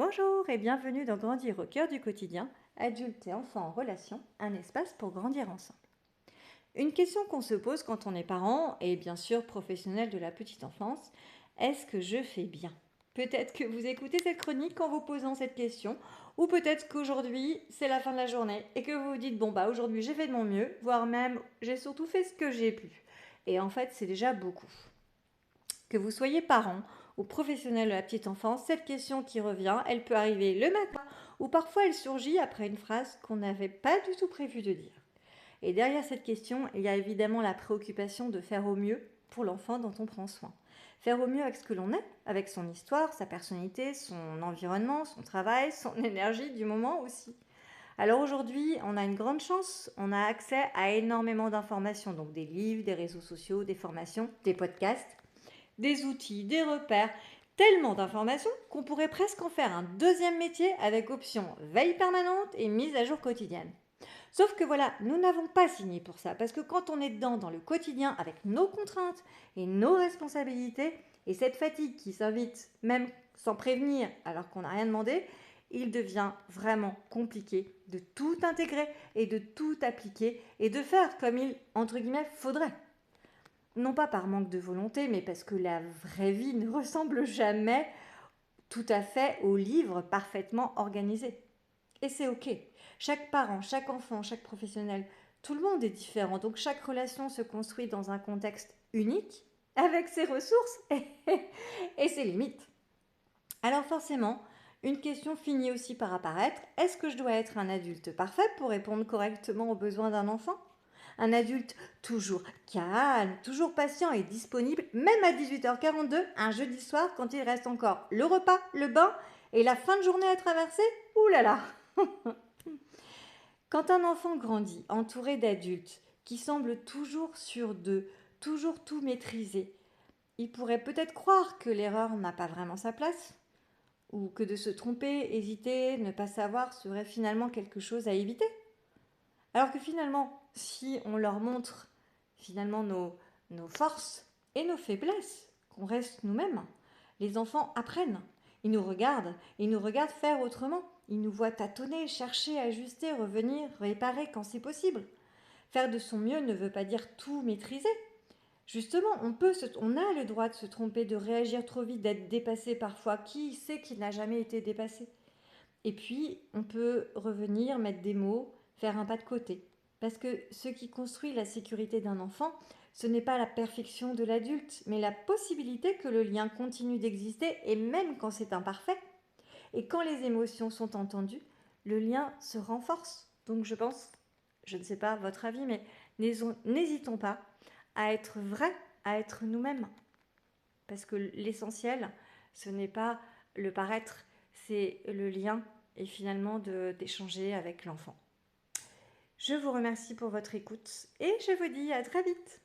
Bonjour et bienvenue dans Grandir au cœur du quotidien, adultes et enfants en relation, un espace pour grandir ensemble. Une question qu'on se pose quand on est parent et bien sûr professionnel de la petite enfance, est-ce que je fais bien? Peut-être que vous écoutez cette chronique en vous posant cette question, ou peut-être qu'aujourd'hui c'est la fin de la journée et que vous vous dites bon bah aujourd'hui j'ai fait de mon mieux, voire même j'ai surtout fait ce que j'ai pu. Et en fait c'est déjà beaucoup. Que vous soyez parent ou professionnel de la petite enfance, cette question qui revient, elle peut arriver le matin ou parfois elle surgit après une phrase qu'on n'avait pas du tout prévu de dire. Et derrière cette question, il y a évidemment la préoccupation de faire au mieux pour l'enfant dont on prend soin. Faire au mieux avec ce que l'on est, avec son histoire, sa personnalité, son environnement, son travail, son énergie du moment aussi. Alors aujourd'hui, on a une grande chance, on a accès à énormément d'informations, donc des livres, des réseaux sociaux, des formations, des podcasts, des outils, des repères, tellement d'informations qu'on pourrait presque en faire un deuxième métier avec option veille permanente et mise à jour quotidienne. Sauf que voilà, nous n'avons pas signé pour ça, parce que quand on est dedans dans le quotidien avec nos contraintes et nos responsabilités, et cette fatigue qui s'invite même sans prévenir alors qu'on n'a rien demandé, il devient vraiment compliqué de tout intégrer et de tout appliquer et de faire comme il, entre guillemets, faudrait. Non pas par manque de volonté, mais parce que la vraie vie ne ressemble jamais tout à fait au livre parfaitement organisé. Et c'est ok. Chaque parent, chaque enfant, chaque professionnel, tout le monde est différent. Donc chaque relation se construit dans un contexte unique, avec ses ressources et ses limites. Alors forcément, une question finit aussi par apparaître. Est-ce que je dois être un adulte parfait pour répondre correctement aux besoins d'un enfant? Un adulte toujours calme, toujours patient et disponible, même à 18h42, un jeudi soir, quand il reste encore le repas, le bain et la fin de journée à traverser? Ouh là là. Quand un enfant grandit, entouré d'adultes qui semblent toujours sur d'eux, toujours tout maîtriser, il pourrait peut-être croire que l'erreur n'a pas vraiment sa place, ou que de se tromper, hésiter, ne pas savoir serait finalement quelque chose à éviter. Alors que finalement, si on leur montre finalement nos forces et nos faiblesses, qu'on reste nous-mêmes, les enfants apprennent. Ils nous regardent faire autrement. Ils nous voient tâtonner, chercher, ajuster, revenir, réparer quand c'est possible. Faire de son mieux ne veut pas dire tout maîtriser. Justement, on a le droit de se tromper, de réagir trop vite, d'être dépassé parfois. Qui sait qu'il n'a jamais été dépassé? Et puis, on peut revenir, mettre des mots, faire un pas de côté. Parce que ce qui construit la sécurité d'un enfant, ce n'est pas la perfection de l'adulte, mais la possibilité que le lien continue d'exister, et même quand c'est imparfait. Et quand les émotions sont entendues, le lien se renforce. Donc je pense, je ne sais pas votre avis, mais n'hésitons pas à être vrai, à être nous-mêmes. Parce que l'essentiel, ce n'est pas le paraître, c'est le lien et finalement d'échanger avec l'enfant. Je vous remercie pour votre écoute et je vous dis à très vite.